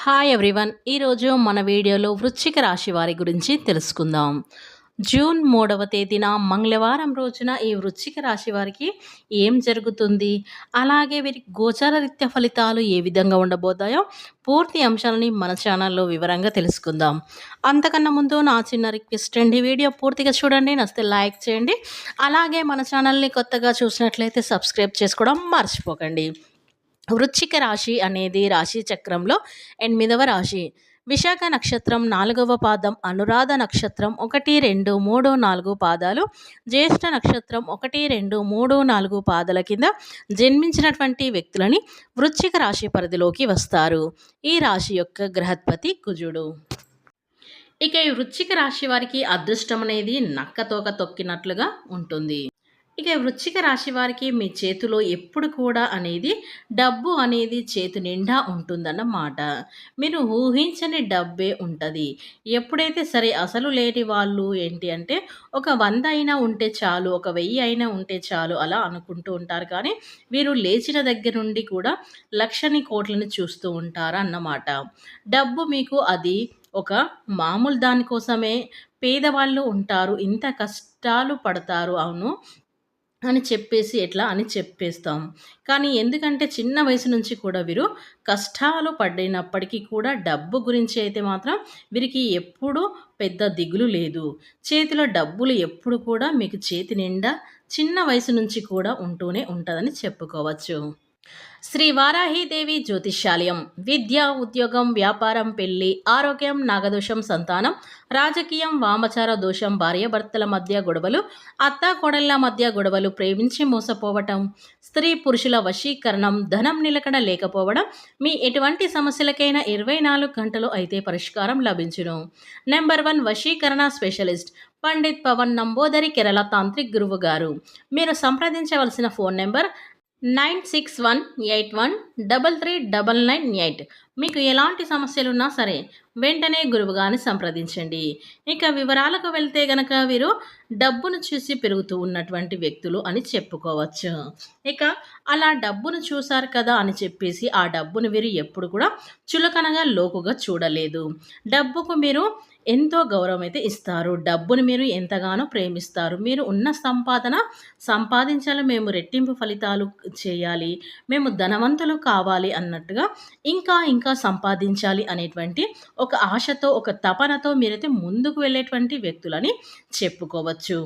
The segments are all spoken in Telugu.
Hi everyone. ఈరోజు మన వీడియోలో వృశ్చిక రాశి వారి గురించి తెలుసుకుందాం. జూన్ 3వ తేదీన మంగళవారం రోజున ఈ వృశ్చిక రాశి వారికి ఏం జరుగుతుంది, అలాగే వీరికి గోచార రీత్యా ఫలితాలు ఏ విధంగా ఉండబోతాయో పూర్తి అంశాలని మన ఛానల్లో వివరంగా తెలుసుకుందాం. అంతకన్నా ముందు నా చిన్న రిక్వెస్ట్ అండి, వీడియో పూర్తిగా చూడండి, నచ్చితే లైక్ చేయండి. అలాగే మన ఛానల్ని కొత్తగా చూసినట్లయితే సబ్స్క్రైబ్ చేసుకోవడం మర్చిపోకండి. వృశ్చిక రాశి అనేది రాశి చక్రంలో 8వ రాశి. విశాఖ నక్షత్రం 4వ పాదం, అనురాధ నక్షత్రం 1, 2, 3, 4 పాదాలు, జ్యేష్ఠ నక్షత్రం 1, 2, 3, 4 పాదాల కింద జన్మించినటువంటి వ్యక్తులని వృశ్చిక రాశి పరిధిలోకి వస్తారు. ఈ రాశి యొక్క గ్రహత్పతి కుజుడు. ఇక ఈ వృశ్చిక రాశి వారికి అదృష్టం అనేది నక్కతోక తొక్కినట్లుగా ఉంటుంది. ఇక వృశ్చిక రాశి వారికి మీ చేతిలో ఎప్పుడు కూడా అనేది డబ్బు అనేది చేతి నిండా ఉంటుందన్నమాట. మీరు ఊహించని డబ్బే ఉంటుంది. ఎప్పుడైతే సరే అసలు లేని వాళ్ళు ఏంటి అంటే ఒక 100 అయినా ఉంటే చాలు, ఒక 1000 అయినా ఉంటే చాలు అలా అనుకుంటూ ఉంటారు. కానీ వీరు లేచిన దగ్గర నుండి కూడా లక్షని కోట్లని చూస్తూ ఉంటారు అన్నమాట. డబ్బు మీకు అది ఒక మామూలు దానికోసమే పేదవాళ్ళు ఉంటారు, ఇంత కష్టాలు పడతారు, అవును అని చెప్పేసి ఎట్లా అని చెప్పేస్తాం. కానీ ఎందుకంటే చిన్న వయసు నుంచి కూడా వీరు కష్టాలు పడినప్పటికీ కూడా డబ్బు గురించి అయితే మాత్రం వీరికి ఎప్పుడూ పెద్ద దిగులు లేదు. చేతిలో డబ్బులు ఎప్పుడు కూడా మీకు చేతి నిండా చిన్న వయసు నుంచి కూడా ఉంటూనే ఉంటుందని చెప్పుకోవచ్చు. శ్రీ వారాహీదేవి జ్యోతిష్యాలయం. విద్య, ఉద్యోగం, వ్యాపారం, పెళ్లి, ఆరోగ్యం, నాగదోషం, సంతానం, రాజకీయం, వామచార దోషం, భార్యాభర్తల మధ్య గొడవలు, అత్తాకోడళ్ల మధ్య గొడవలు, ప్రేమించి మోసపోవటం, స్త్రీ పురుషుల వశీకరణం, ధనం నిలకడ లేకపోవడం, మీ ఎటువంటి సమస్యలకైనా 24 గంటలు అయితే పరిష్కారం లభించును. నెంబర్ 1 వశీకరణ స్పెషలిస్ట్ పండిత్ పవన్ నంబోదరి, కేరళ తాంత్రిక్ గురువు గారు. మీరు సంప్రదించవలసిన ఫోన్ నెంబర్ 9618133998. మీకు ఎలాంటి సమస్యలున్నా సరే వెంటనే గురువుగారిని సంప్రదించండి. ఇక వివరాలకు వెళ్తే గనక వీరు డబ్బును చూసి పెరుగుతూ ఉన్నటువంటి వ్యక్తులు అని చెప్పుకోవచ్చు. ఇక అలా డబ్బును చూశారు కదా అని చెప్పేసి ఆ డబ్బును వీరు ఎప్పుడు కూడా చులకనగా లోకుగా చూడలేదు. డబ్బుకు మీరు ఎంతో గౌరవం అయితే ఇస్తారు. డబ్బుని మీరు ఎంతగానో ప్రేమిస్తారు. మీరు ఉన్న సంపాదన సంపాదించాలి, మేము రెట్టింపు ఫలితాలు చేయాలి, మేము ధనవంతులు కావాలి అన్నట్టుగా ఇంకా ఇంకా సంపాదించాలి అనేటువంటి ఒక ఆశతో, ఒక తపనతో మీరైతే ముందుకు వెళ్ళేటువంటి వ్యక్తులని చెప్పుకోవచ్చు.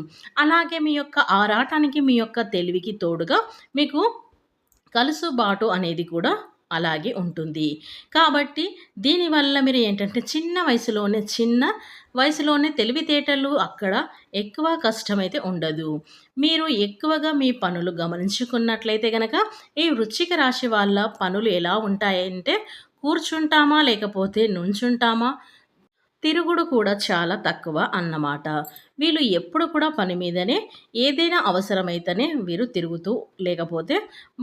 అలాగే మీ యొక్క ఆరాటానికి, మీ యొక్క తెలివికి తోడుగా మీకు కలుసుబాటు అనేది కూడా అలాగే ఉంటుంది. కాబట్టి దీనివల్ల మీరు ఏంటంటే చిన్న వయసులోనే తెలివితేటలు అక్కడ ఎక్కువ కష్టమైతే ఉండదు. మీరు ఎక్కువగా మీ పనులు గమనించుకున్నట్లయితే గనక ఈ వృశ్చిక రాశి వాళ్ళ పనులు ఎలా ఉంటాయంటే కూర్చుంటామా లేకపోతే నుంచుంటామా, తిరుగుడు కూడా చాలా తక్కువ అన్నమాట. వీళ్ళు ఎప్పుడు కూడా పని మీదనే, ఏదైనా అవసరమైతేనే వీరు తిరుగుతూ, లేకపోతే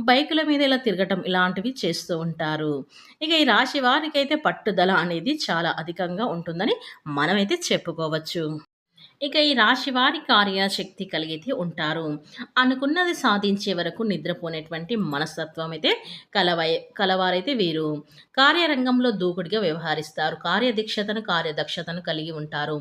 బైకుల మీద ఇలా తిరగటం ఇలాంటివి చేస్తూ ఉంటారు. ఇక ఈ రాశి వారికైతే పట్టుదల అనేది చాలా అధికంగా ఉంటుందని మనమైతే చెప్పుకోవచ్చు. ఇక ఈ రాశి వారి కార్యశక్తి కలిగితే ఉంటారు. అనుకున్నది సాధించే వరకు నిద్రపోనేటువంటి మనస్తత్వం అయితే కలవారైతే వీరు కార్యరంగంలో దూకుడుగా వ్యవహరిస్తారు. కార్యదక్షతను కలిగి ఉంటారు.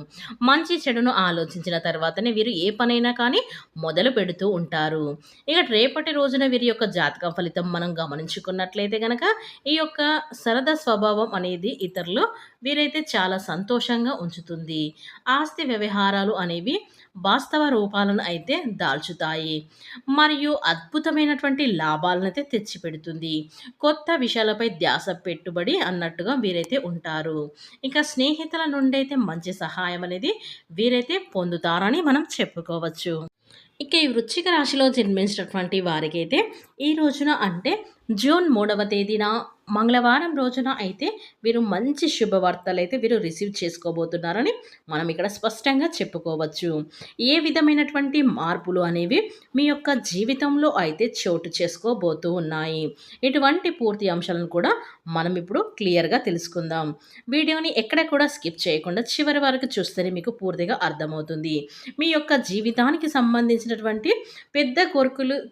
మంచి చెడును ఆలోచించిన తర్వాతనే వీరు ఏ పనైనా కానీ మొదలు పెడుతూ ఉంటారు. ఇక రేపటి రోజున వీరి యొక్క జాతక ఫలితం మనం గమనించుకున్నట్లయితే గనక ఈ యొక్క సరదా స్వభావం అనేది ఇతరులు వీరైతే చాలా సంతోషంగా ఉంచుతుంది. ఆస్తి వ్యవహారాలు అనేవి వాస్తవ రూపాలను అయితే దాల్చుతాయి మరియు అద్భుతమైనటువంటి లాభాలను అయితే తెచ్చిపెడుతుంది. కొత్త విషయాలపై ధ్యాస పెట్టుబడి అన్నట్టుగా వీరైతే ఉంటారు. ఇక స్నేహితుల నుండి అయితే మంచి సహాయం అనేది వీరైతే పొందుతారని మనం చెప్పుకోవచ్చు. ఇక ఈ వృశ్చిక రాశిలో జన్మించినటువంటి వారికైతే ఈ రోజున అంటే జూన్ 3వ తేదీన మంగళవారం రోజున అయితే వీరు మంచి శుభవార్తలు అయితే వీరు రిసీవ్ చేసుకోబోతున్నారని మనం ఇక్కడ స్పష్టంగా చెప్పుకోవచ్చు. ఏ విధమైనటువంటి మార్పులు అనేవి మీ యొక్క జీవితంలో అయితే చోటు చేసుకోబోతూ ఉన్నాయి. ఇటువంటి పూర్తి అంశాలను కూడా మనం ఇప్పుడు క్లియర్గా తెలుసుకుందాం. వీడియోని ఎక్కడ కూడా స్కిప్ చేయకుండా చివరి వరకు చూస్తేనే మీకు పూర్తిగా అర్థమవుతుంది. మీ యొక్క జీవితానికి సంబంధించినటువంటి పెద్ద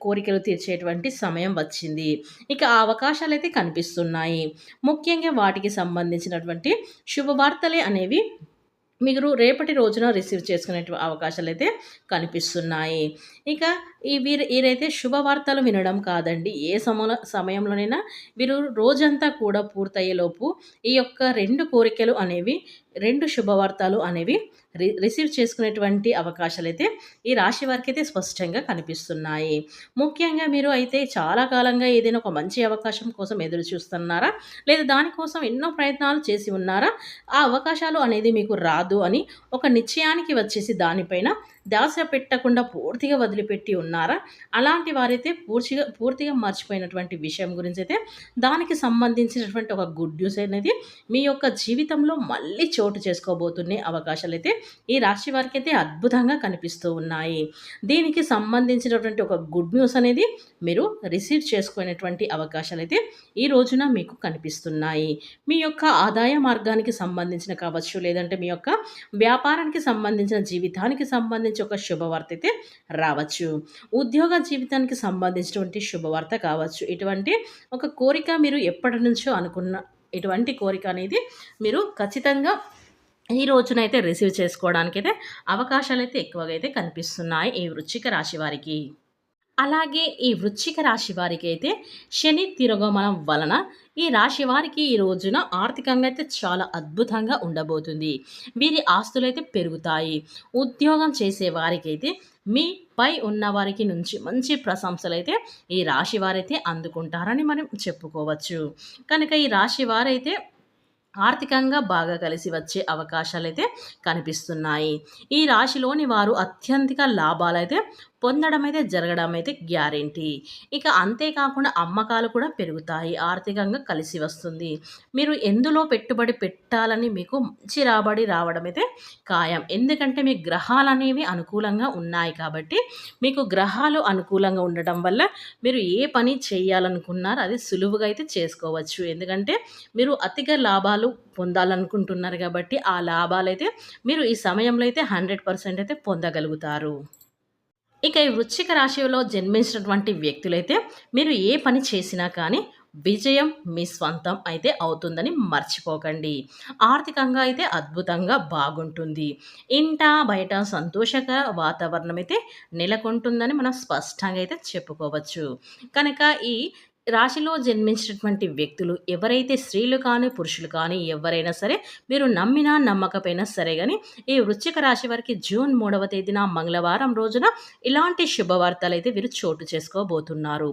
కోరికలు తీర్చేటువంటి సమయం వచ్చింది. ఇక ఆ అవకాశాలైతే కనిపిస్తున్నాయి. ముఖ్యంగా వాటికి సంబంధించినటువంటి శుభవార్తలే అనేవి మీరు రేపటి రోజున రిసీవ్ చేసుకునే అవకాశాలైతే కనిపిస్తున్నాయి. ఇక వీరైతే శుభవార్తలు వినడం కాదండి. ఏ సమయంలోనైనా వీరు రోజంతా కూడా పూర్తయ్యేలోపు ఈ యొక్క 2 కోరికలు అనేవి, 2 శుభవార్తలు అనేవి రిసీవ్ చేసుకునేటువంటి అవకాశాలైతే ఈ రాశి వారికైతే స్పష్టంగా కనిపిస్తున్నాయి. ముఖ్యంగా మీరు అయితే చాలా కాలంగా ఏదైనా ఒక మంచి అవకాశం కోసం ఎదురు చూస్తున్నారా? లేదా దానికోసం ఎన్నో ప్రయత్నాలు చేసి ఉన్నారా? ఆ అవకాశాలు అనేది మీకు రాదు అని ఒక నిశ్చయానికి వచ్చేసి దానిపైన ధ్యాస పెట్టకుండా పూర్తిగా వదిలిపెట్టి ఉన్నారా? అలాంటి వారైతే పూర్తిగా మర్చిపోయినటువంటి విషయం గురించైతే దానికి సంబంధించినటువంటి ఒక గుడ్ న్యూస్ అనేది మీ యొక్క జీవితంలో మళ్ళీ చోటు చేసుకోబోతున్న అవకాశాలైతే ఈ రాశి వారికైతే అద్భుతంగా కనిపిస్తూ ఉన్నాయి. దీనికి సంబంధించినటువంటి ఒక గుడ్ న్యూస్ అనేది మీరు రిసీవ్ చేసుకునేటువంటి అవకాశాలైతే ఈ రోజున మీకు కనిపిస్తున్నాయి. మీ యొక్క ఆదాయ మార్గానికి సంబంధించిన కావచ్చు, లేదంటే మీ యొక్క వ్యాపారానికి సంబంధించిన, జీవితానికి సంబంధించి ఒక శుభవార్త అయితే రావచ్చు. ఉద్యోగ జీవితానికి సంబంధించినటువంటి శుభవార్త కావచ్చు. ఇటువంటి ఒక కోరిక మీరు ఎప్పటి నుంచో అనుకున్న ఇటువంటి కోరిక అనేది మీరు ఖచ్చితంగా ఈ రోజునైతే రిసీవ్ చేసుకోవడానికైతే అవకాశాలైతే ఎక్కువగా అయితే కనిపిస్తున్నాయి ఈ వృశ్చిక రాశి వారికి. అలాగే ఈ వృశ్చిక రాశి వారికి అయితే శని తిరోగమనం వలన ఈ రాశి వారికి ఈ రోజున ఆర్థికంగా అయితే చాలా అద్భుతంగా ఉండబోతుంది. వీరి ఆస్తులైతే పెరుగుతాయి. ఉద్యోగం చేసే వారికైతే మీ పై ఉన్న వారికి నుంచి మంచి ప్రశంసలైతే ఈ రాశి వారైతే అందుకుంటారని మనం చెప్పుకోవచ్చు. కనుక ఈ రాశి వారైతే ఆర్థికంగా బాగా కలిసి వచ్చే అవకాశాలైతే కనిపిస్తున్నాయి. ఈ రాశిలోని వారు అత్యధిక లాభాలైతే పొందడం అయితే జరగడం అయితే గ్యారెంటీ. ఇక అంతేకాకుండా అమ్మకాలు కూడా పెరుగుతాయి. ఆర్థికంగా కలిసి వస్తుంది. మీరు ఎందులో పెట్టుబడి పెట్టాలని మీకు మంచి రాబడి రావడం అయితే ఖాయం. ఎందుకంటే మీ గ్రహాలు అనేవి అనుకూలంగా ఉన్నాయి కాబట్టి మీకు గ్రహాలు అనుకూలంగా ఉండటం వల్ల మీరు ఏ పని చేయాలనుకున్నారో అది సులువుగా అయితే చేసుకోవచ్చు. ఎందుకంటే మీరు అతిగా లాభాలు పొందాలనుకుంటున్నారు కాబట్టి ఆ లాభాలైతే మీరు ఈ సమయంలో అయితే 100% అయితే పొందగలుగుతారు. ఇక ఈ వృశ్చిక రాశిలో జన్మించినటువంటి వ్యక్తులైతే మీరు ఏ పని చేసినా కానీ విజయం మీ స్వంతం అయితే అవుతుందని మర్చిపోకండి. ఆర్థికంగా అయితే అద్భుతంగా బాగుంటుంది. ఇంట బయట సంతోషకర వాతావరణం అయితే నెలకొంటుందని మనం స్పష్టంగా అయితే చెప్పుకోవచ్చు. కనుక ఈ రాశిలో జన్మించినటువంటి వ్యక్తులు ఎవరైతే స్త్రీలు కానీ పురుషులు కానీ ఎవరైనా సరే మీరు నమ్మినా నమ్మకపోయినా సరే కానీ ఈ వృశ్చిక రాశి వారికి జూన్ 3వ తేదీన మంగళవారం రోజున ఇలాంటి శుభవార్తలు అయితే వీరు చోటు చేసుకోబోతున్నారు.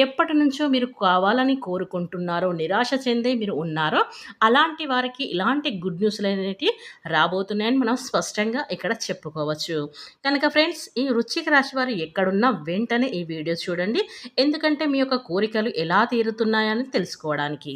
ఎప్పటి నుంచో మీరు కావాలని కోరుకుంటున్నారో, నిరాశ చెందే మీరు ఉన్నారో అలాంటి వారికి ఇలాంటి గుడ్ న్యూస్లు అనేవి రాబోతున్నాయని మనం స్పష్టంగా ఇక్కడ చెప్పుకోవచ్చు. కనుక ఫ్రెండ్స్, ఈ వృశ్చిక రాశి వారు ఎక్కడున్నా వెంటనే ఈ వీడియో చూడండి. ఎందుకంటే మీ యొక్క కోరికలు ఎలా తీరుతున్నాయని తెలుసుకోవడానికి.